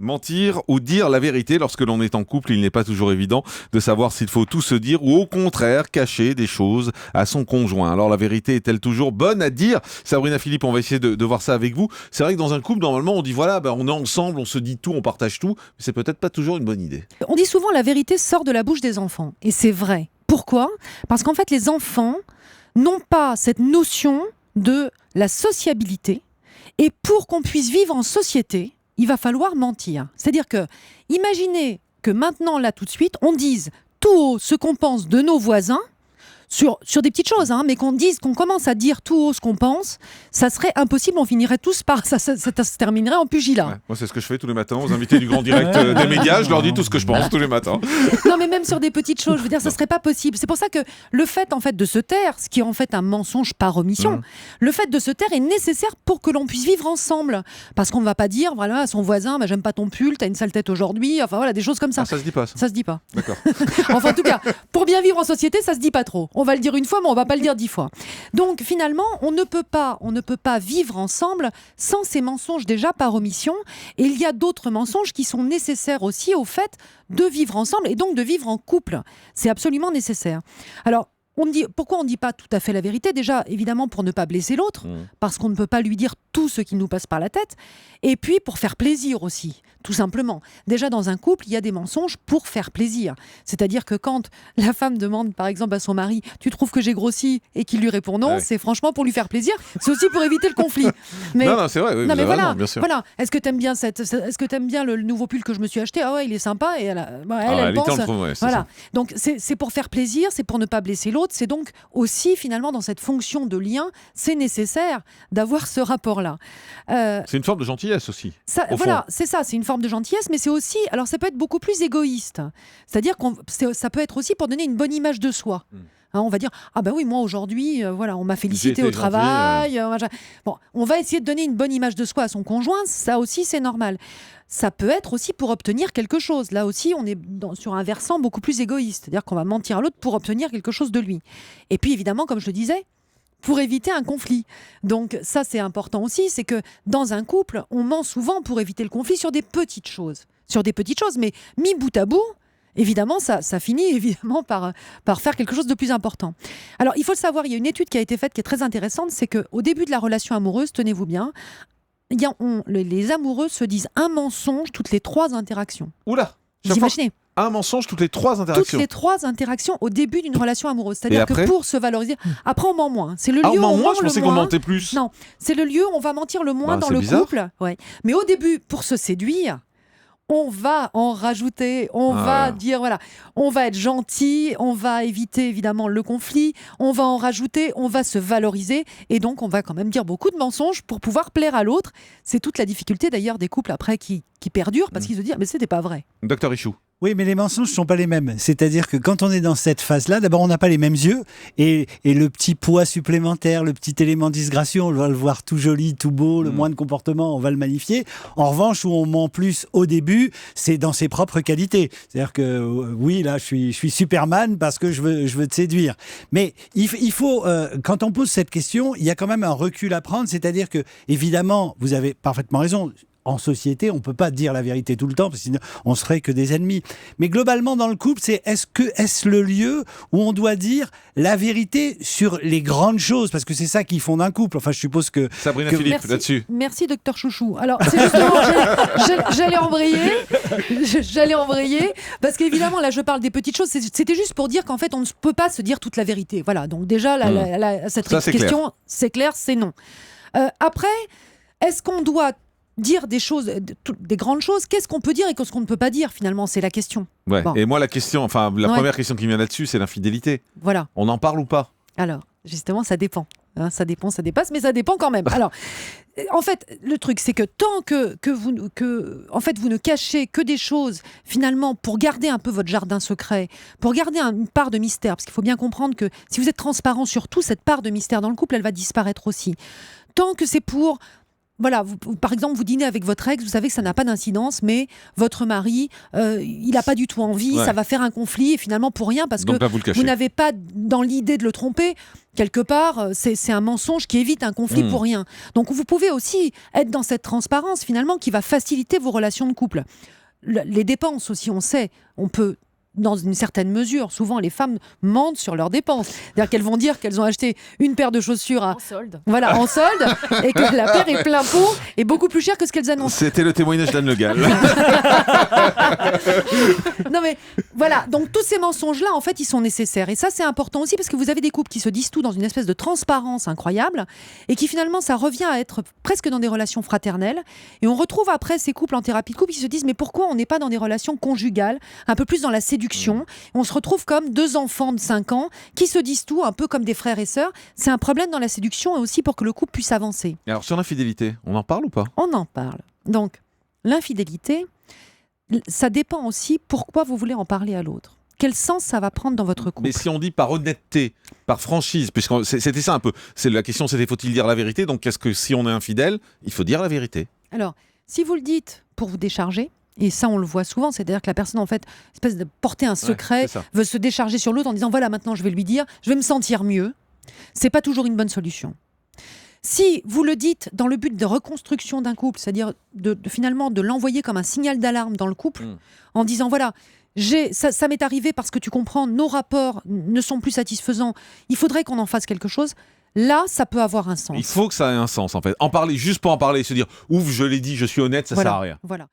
Mentir ou dire la vérité lorsque l'on est en couple, il n'est pas toujours évident de savoir s'il faut tout se dire ou au contraire cacher des choses à son conjoint. Alors la vérité est-elle toujours bonne à dire ? Sabrina Philippe, on va essayer de voir ça avec vous. C'est vrai que dans un couple, normalement, on dit voilà, on est ensemble, on se dit tout, on partage tout, mais c'est peut-être pas toujours une bonne idée. On dit souvent la vérité sort de la bouche des enfants. Et c'est vrai. Pourquoi ? Parce qu'en fait, les enfants n'ont pas cette notion de la sociabilité. Et pour qu'on puisse vivre en société, il va falloir mentir. C'est-à-dire que, imaginez que maintenant, là, tout de suite, on dise tout haut ce qu'on pense de nos voisins, sur des petites choses, mais qu'on commence à dire tout haut ce qu'on pense, ça serait impossible, on finirait tous par... Ça se terminerait en pugilat. Ouais, moi, c'est ce que je fais tous les matins aux invités du Grand Direct des médias, je leur dis tout ce que je pense tous les matins. Non, mais même sur des petites choses, je veux dire, ça serait pas possible. C'est pour ça que le fait, en fait, de se taire, ce qui est en fait un mensonge par omission, le fait de se taire est nécessaire pour que l'on puisse vivre ensemble. Parce qu'on ne va pas dire, voilà, à son voisin, j'aime pas ton pull, t'as une sale tête aujourd'hui, enfin voilà, des choses comme ça. Ah, ça se dit pas, ça. Ça se dit pas. D'accord. Enfin, en tout cas, pour bien vivre en société, ça se dit pas trop. On va le dire une fois, mais on va pas le dire 10 fois. Donc, finalement, on ne peut pas vivre ensemble sans ces mensonges déjà par omission. Et il y a d'autres mensonges qui sont nécessaires aussi au fait de vivre ensemble et donc de vivre en couple. C'est absolument nécessaire. Alors, pourquoi on ne dit pas tout à fait la vérité ? Déjà, évidemment, pour ne pas blesser l'autre, parce qu'on ne peut pas lui dire tout ce qui nous passe par la tête. Et puis, pour faire plaisir aussi, tout simplement. Déjà, dans un couple, il y a des mensonges pour faire plaisir. C'est-à-dire que quand la femme demande, par exemple, à son mari « Tu trouves que j'ai grossi ?» et qu'il lui répond non, c'est franchement pour lui faire plaisir. C'est aussi pour éviter le conflit. Mais, non, c'est vrai. Oui, non, mais voilà, raison, bien sûr. voilà. Est-ce que t'aimes bien le nouveau pull que je me suis acheté ? Ah ouais, il est sympa. Et elle pense... Voilà. Ça. Donc, c'est pour faire plaisir, c'est pour ne pas blesser l'autre. C'est donc aussi, finalement, dans cette fonction de lien, c'est nécessaire d'avoir ce rapport-là. C'est une forme de gentillesse aussi. Voilà, c'est ça, c'est une forme de gentillesse, mais c'est aussi, alors ça peut être beaucoup plus égoïste. C'est-à-dire ça peut être aussi pour donner une bonne image de soi. On va dire, ah ben oui, moi aujourd'hui, voilà, on m'a félicité au travail. Bon, on va essayer de donner une bonne image de soi à son conjoint, ça aussi c'est normal. Ça peut être aussi pour obtenir quelque chose. Là aussi, on est sur un versant beaucoup plus égoïste. C'est-à-dire qu'on va mentir à l'autre pour obtenir quelque chose de lui. Et puis évidemment, comme je le disais, pour éviter un conflit. Donc ça, c'est important aussi, c'est que dans un couple, on ment souvent pour éviter le conflit sur des petites choses. Mais mis bout à bout, évidemment, ça finit évidemment par faire quelque chose de plus important. Alors, il faut le savoir, il y a une étude qui a été faite qui est très intéressante, c'est qu'au début de la relation amoureuse, tenez-vous bien, les amoureux se disent un mensonge toutes les 3 interactions. Oula, vous imaginez ? Un mensonge toutes les 3 interactions. Toutes les 3 interactions au début d'une relation amoureuse. C'est-à-dire que pour se valoriser... Après, on ment moins. C'est le lieu où on ment je pensais qu'on mentait plus. Non, c'est le lieu où on va mentir le moins dans le couple. Ouais. Mais au début, pour se séduire, on va en rajouter, on va dire, voilà, on va être gentil, on va éviter évidemment le conflit, on va en rajouter, on va se valoriser, et donc on va quand même dire beaucoup de mensonges pour pouvoir plaire à l'autre. C'est toute la difficulté d'ailleurs des couples après qui perdurent, parce qu'ils se disent, mais c'était pas vrai. Docteur Richoux. Oui, mais les mensonges ne sont pas les mêmes. C'est-à-dire que quand on est dans cette phase-là, d'abord, on n'a pas les mêmes yeux. Et le petit poids supplémentaire, le petit élément disgracieux, on va le voir tout joli, tout beau, le moins de comportement, on va le magnifier. En revanche, où on ment plus au début, c'est dans ses propres qualités. C'est-à-dire que, oui, là, je suis Superman parce que je veux te séduire. Mais il faut, quand on pose cette question, il y a quand même un recul à prendre. C'est-à-dire que, évidemment, vous avez parfaitement raison. En société, on ne peut pas dire la vérité tout le temps, parce que sinon on serait que des ennemis. Mais globalement, dans le couple, est-ce le lieu où on doit dire la vérité sur les grandes choses ? Parce que c'est ça qui fonde un couple. Enfin, je suppose que... Sabrina Philippe, là-dessus. Merci, docteur Chouchou. Alors, c'est justement... j'allais embrayer, parce qu'évidemment, là, je parle des petites choses. C'était juste pour dire qu'en fait, on ne peut pas se dire toute la vérité. Voilà, donc déjà, cette question, c'est clair, c'est non. Après, est-ce qu'on doit dire des choses, des grandes choses, qu'est-ce qu'on peut dire et qu'est-ce qu'on ne peut pas dire finalement, c'est la question. Ouais. Bon. Et moi la première question qui me vient là-dessus, c'est l'infidélité. Voilà. On en parle ou pas ? Alors, justement, ça dépend. Ça dépend, ça dépasse, mais ça dépend quand même. Alors, en fait, le truc, c'est que tant que vous ne cachez que des choses, finalement, pour garder un peu votre jardin secret, pour garder une part de mystère, parce qu'il faut bien comprendre que si vous êtes transparent sur tout, cette part de mystère dans le couple, elle va disparaître aussi. Tant que c'est pour voilà, par exemple, vous dînez avec votre ex, vous savez que ça n'a pas d'incidence, mais votre mari, il n'a pas du tout envie, ça va faire un conflit, et finalement pour rien, parce Donc que là, vous n'avez pas dans l'idée de le tromper. Quelque part, c'est un mensonge qui évite un conflit pour rien. Donc vous pouvez aussi être dans cette transparence, finalement, qui va faciliter vos relations de couple. Les dépenses aussi, on sait, on peut... Dans une certaine mesure, souvent les femmes mentent sur leurs dépenses. C'est-à-dire qu'elles vont dire qu'elles ont acheté une paire de chaussures en solde, et que la paire est plein pot et beaucoup plus chère que ce qu'elles annoncent. C'était le témoignage d'Anne Le Gall. Non mais voilà, donc tous ces mensonges-là, en fait, ils sont nécessaires. Et ça, c'est important aussi parce que vous avez des couples qui se disent tout dans une espèce de transparence incroyable et qui finalement, ça revient à être presque dans des relations fraternelles. Et on retrouve après ces couples en thérapie de couple qui se disent mais pourquoi on n'est pas dans des relations conjugales, un peu plus dans la séduction. On se retrouve comme deux enfants de 5 ans qui se disent tout, un peu comme des frères et sœurs. C'est un problème dans la séduction et aussi pour que le couple puisse avancer. Et alors sur l'infidélité, on en parle ou pas ? On en parle. Donc, l'infidélité, ça dépend aussi pourquoi vous voulez en parler à l'autre. Quel sens ça va prendre dans votre couple ? Mais si on dit par honnêteté, par franchise, puisque c'était ça un peu, la question c'était faut-il dire la vérité ? Donc qu'est-ce que si on est infidèle, il faut dire la vérité ? Alors, si vous le dites pour vous décharger, et ça, on le voit souvent, c'est-à-dire que la personne, en fait, espèce de porter un secret, veut se décharger sur l'autre en disant voilà, maintenant je vais lui dire, je vais me sentir mieux. C'est pas toujours une bonne solution. Si vous le dites dans le but de reconstruction d'un couple, c'est-à-dire finalement de l'envoyer comme un signal d'alarme dans le couple, en disant voilà, ça m'est arrivé parce que tu comprends, nos rapports ne sont plus satisfaisants, il faudrait qu'on en fasse quelque chose. Là, ça peut avoir un sens. Il faut que ça ait un sens, en fait. En parler, juste pour en parler, se dire ouf, je l'ai dit, je suis honnête, ça sert à rien. Voilà.